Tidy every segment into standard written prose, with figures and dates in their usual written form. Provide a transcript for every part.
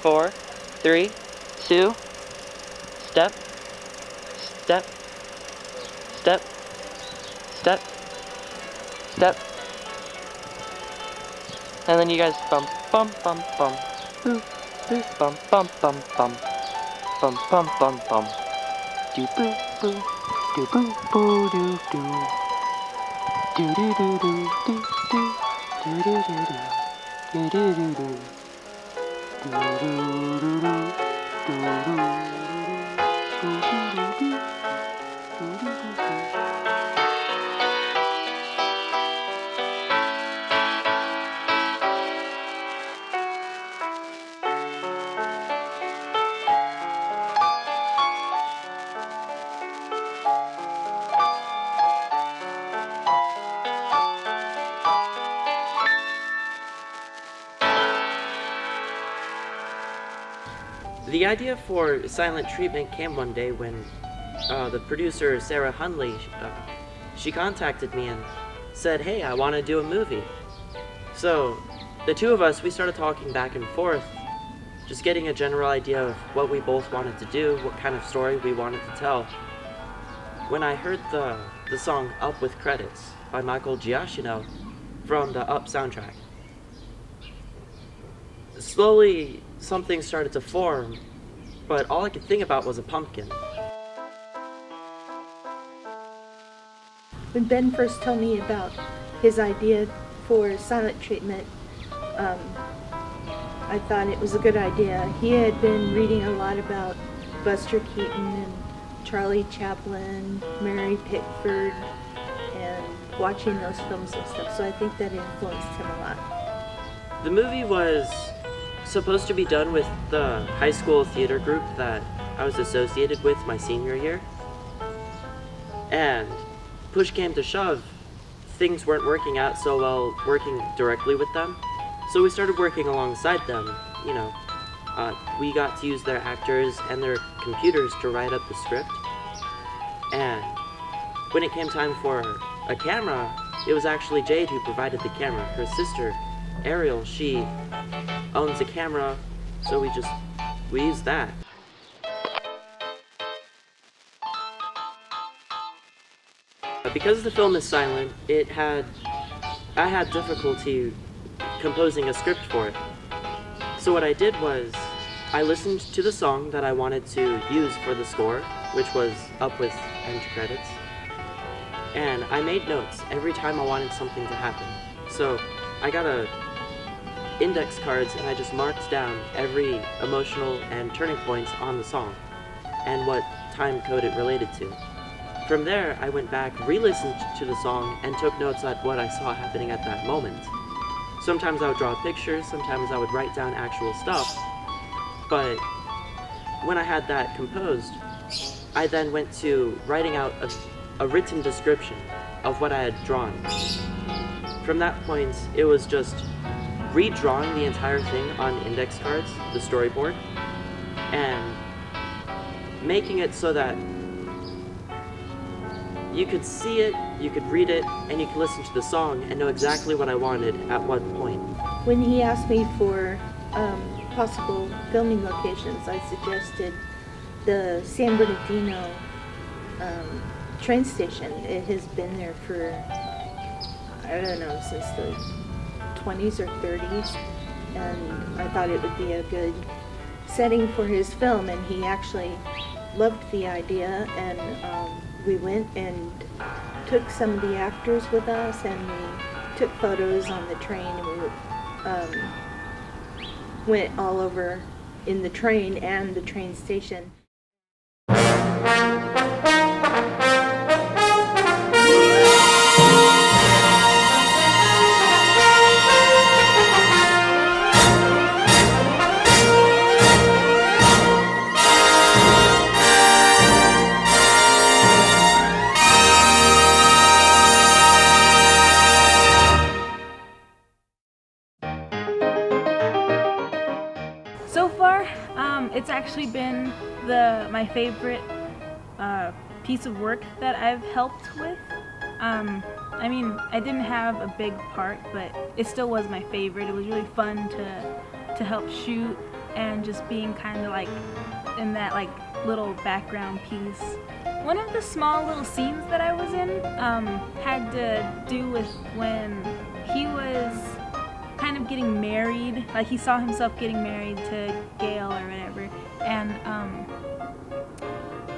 4, 3, 2, step, step, step, step, step. And then you guys bum, bum, bum, bum, boo, boo, bum, bum, bum, bum, bum, bum, bum, bum, do boo, boo, do boo, boo, do, do. Do do do do do do do do do do do do do The idea for silent treatment came one day when the producer, Sarah Hundley, she contacted me and said, hey, I want to do a movie. So the two of us, we started talking back and forth, just getting a general idea of what we both wanted to do, what kind of story we wanted to tell. When I heard the song Up with Credits by Michael Giacchino from the Up soundtrack, slowly something started to form, but all I could think about was a pumpkin. When Ben first told me about his idea for silent treatment, I thought it was a good idea. He had been reading a lot about Buster Keaton and Charlie Chaplin, Mary Pickford, and watching those films and stuff, so I think that influenced him a lot. The movie was supposed to be done with the high school theater group that I was associated with my senior year, and push came to shove, things weren't working out so well working directly with them, so we started working alongside them. You know, we got to use their actors and their computers to write up the script, and when it came time for a camera, it was actually Jade who provided the camera. Her sister, Ariel, she owns a camera, so we used that. Because the film is silent, I had difficulty composing a script for it. So what I did was, I listened to the song that I wanted to use for the score, which was Up with End Credits, and I made notes every time I wanted something to happen. So I got index cards and I just marked down every emotional and turning points on the song and what time code it related to. From there, I went back, re-listened to the song, and took notes at what I saw happening at that moment. Sometimes I would draw pictures, sometimes I would write down actual stuff, but when I had that composed, I then went to writing out a written description of what I had drawn. From that point, it was just redrawing the entire thing on index cards, the storyboard, and making it so that you could see it, you could read it, and you could listen to the song and know exactly what I wanted at what point. When he asked me for possible filming locations, I suggested the San Bernardino train station. It has been there for, I don't know, since the 20s or 30s, and I thought it would be a good setting for his film, and he actually loved the idea, and we went and took some of the actors with us, and we took photos on the train, and we went all over in the train and the train station. So far, it's actually been my favorite piece of work that I've helped with. I mean, I didn't have a big part, but it still was my favorite. It was really fun to help shoot. and just being kind of like in that like little background piece. One of the small little scenes that I was in had to do with when he was kind of getting married, like he saw himself getting married to Gail or whatever, and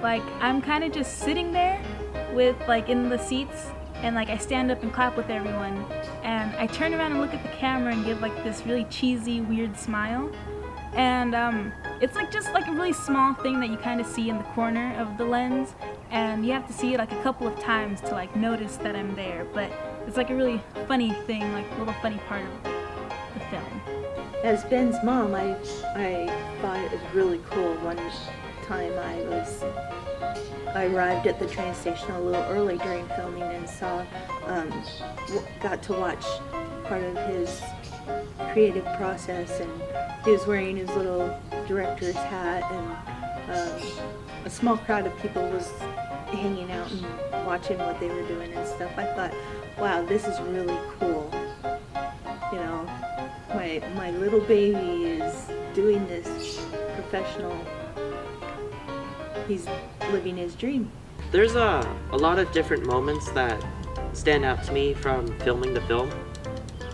like I'm kind of just sitting there with like in the seats, and like I stand up and clap with everyone, and I turn around and look at the camera and give like this really cheesy, weird smile, and it's like just like a really small thing that you kind of see in the corner of the lens, and you have to see it like a couple of times to like notice that I'm there, but it's like a really funny thing, like a little funny part of the film. As Ben's mom, I thought it was really cool. One time I arrived at the train station a little early during filming and saw, got to watch part of his creative process, and he was wearing his little director's hat, and a small crowd of people was hanging out and watching what they were doing and stuff. I thought, wow, this is really cool. You know, my little baby is doing this professional. He's living his dream. There's a lot of different moments that stand out to me from filming the film,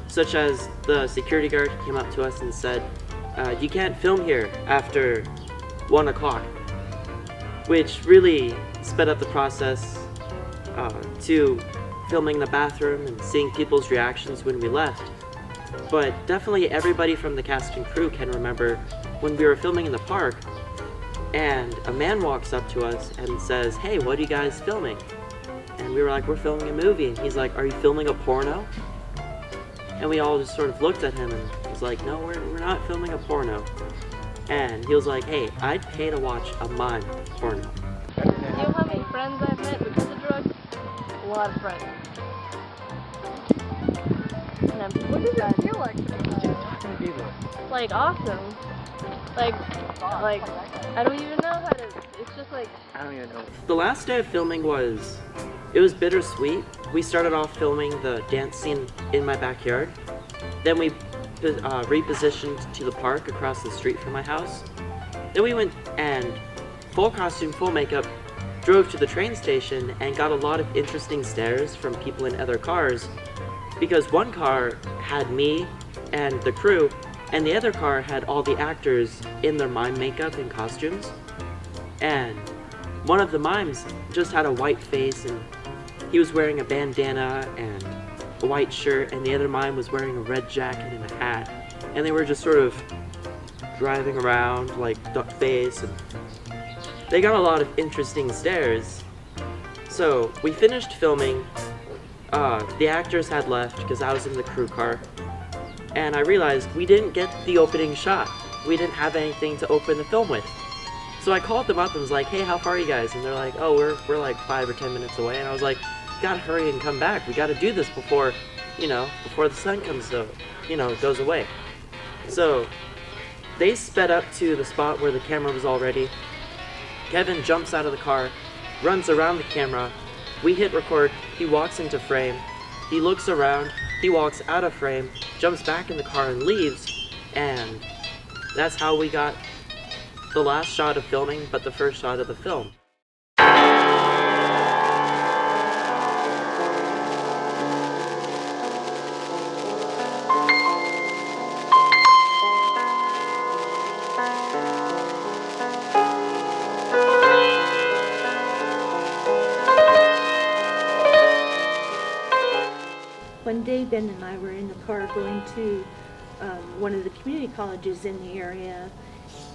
such as the security guard came up to us and said, you can't film here after 1 o'clock, which really sped up the process to filming the bathroom and seeing people's reactions when we left. But definitely everybody from the cast and crew can remember when we were filming in the park and a man walks up to us and says, hey, what are you guys filming? And we were like, we're filming a movie. And he's like, are you filming a porno? And we all just sort of looked at him and was like, no, we're not filming a porno. And he was like, hey, I'd pay to watch a mime porno. You know how many friends I've met because of drugs? A lot of friends. What does it feel like to be like awesome. Like, I don't even know how to, it's just like, I don't even know. The last day of filming was bittersweet. We started off filming the dance scene in my backyard. Then we repositioned to the park across the street from my house. Then we went and, full costume, full makeup, drove to the train station and got a lot of interesting stares from people in other cars, because one car had me and the crew, and the other car had all the actors in their mime makeup and costumes. And one of the mimes just had a white face, and he was wearing a bandana and a white shirt, and the other mime was wearing a red jacket and a hat. And they were just sort of driving around like duck face, and they got a lot of interesting stares. So we finished filming. The actors had left because I was in the crew car, and I realized we didn't get the opening shot. We didn't have anything to open the film with. So I called them up and was like, hey, how far are you guys? And they're like, oh, we're like 5 or 10 minutes away. And I was like, you gotta hurry and come back. We gotta do this before the sun comes to, goes away. So they sped up to the spot where the camera was all ready. Kevin jumps out of the car, runs around the camera. We hit record. He walks into frame. He looks around. He walks out of frame, jumps back in the car and leaves. And that's how we got the last shot of filming, but the first shot of the film. One day, Ben and I were in the car going to one of the community colleges in the area,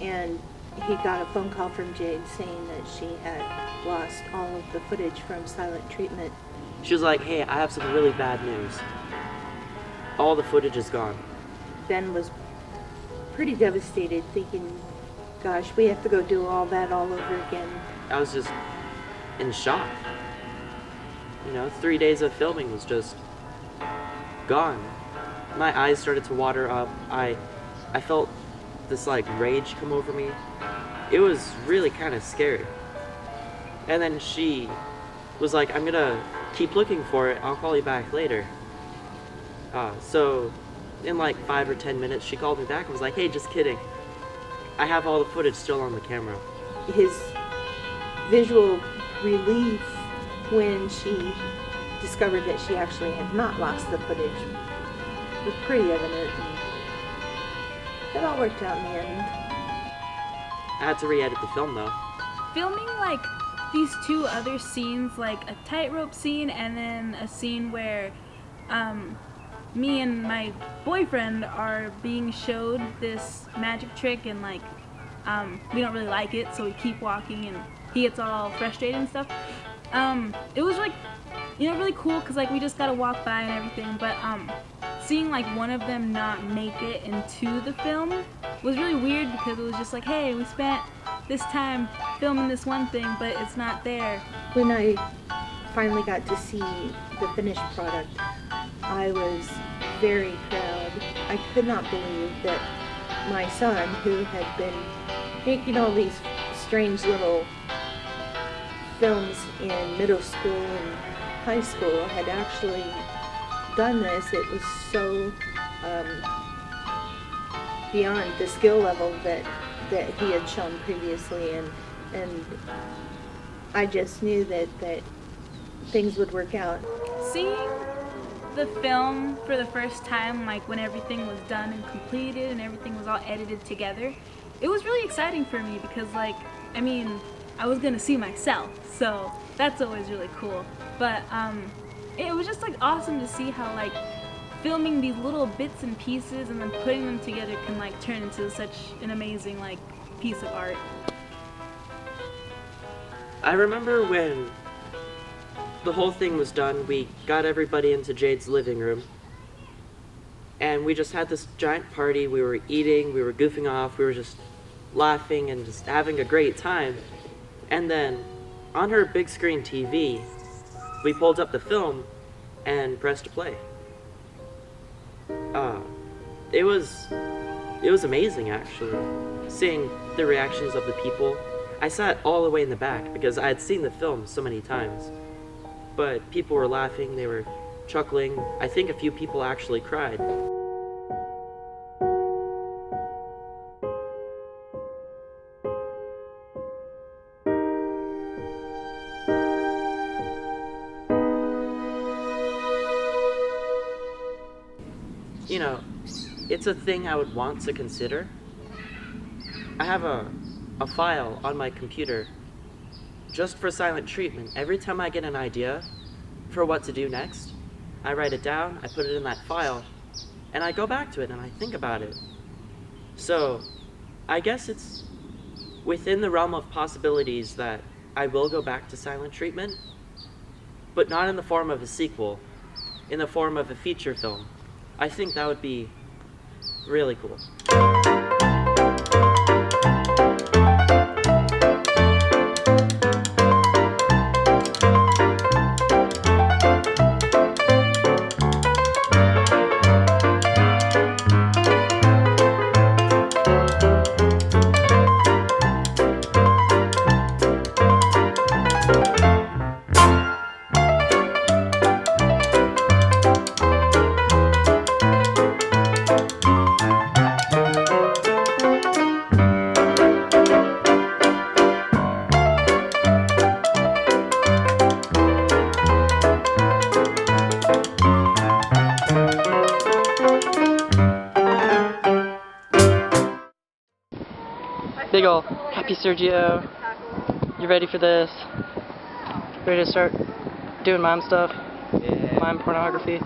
and he got a phone call from Jade saying that she had lost all of the footage from silent treatment. She was like, hey, I have some really bad news. All the footage is gone. Ben was pretty devastated, thinking, gosh, we have to go do all that all over again. I was just in shock. 3 days of filming was just gone. My eyes started to water up. I felt this like rage come over me. It was really kind of scary. And then she was like, I'm gonna keep looking for it. I'll call you back later. So in like 5 or 10 minutes, she called me back and was like, hey, just kidding. I have all the footage still on the camera. His visual relief when she discovered that she actually had not lost the footage was pretty evident, and it all worked out in the end. I had to re-edit the film though. Filming like these two other scenes, like a tightrope scene and then a scene where me and my boyfriend are being showed this magic trick, and like we don't really like it, so we keep walking and he gets all frustrated and stuff. It was like, you know, really cool because like we just gotta walk by and everything, but seeing like one of them not make it into the film was really weird because it was just like, hey, we spent this time filming this one thing, but it's not there. When I finally got to see the finished product, I was very proud. I could not believe that my son, who had been making all these strange little films in middle school and high school, had actually done this. It was so beyond the skill level that he had shown previously, and I just knew that things would work out. Seeing the film for the first time, like when everything was done and completed and everything was all edited together, it was really exciting for me because, like, I mean, I was gonna see myself, so that's always really cool. But it was just like awesome to see how like filming these little bits and pieces and then putting them together can like turn into such an amazing like piece of art. I remember when the whole thing was done, we got everybody into Jade's living room, and we just had this giant party. We were eating, we were goofing off, we were just laughing and just having a great time. And then on her big screen TV, we pulled up the film and pressed play. It was amazing, actually, seeing the reactions of the people. I sat all the way in the back because I had seen the film so many times, but people were laughing, they were chuckling. I think a few people actually cried. You know, it's a thing I would want to consider. I have a file on my computer just for silent treatment. Every time I get an idea for what to do next, I write it down, I put it in that file, and I go back to it and I think about it. So, I guess it's within the realm of possibilities that I will go back to silent treatment, but not in the form of a sequel, in the form of a feature film. I think that would be really cool. Big ol' happy Sergio. You ready for this? Ready to start doing mime stuff? Yeah. Mime pornography?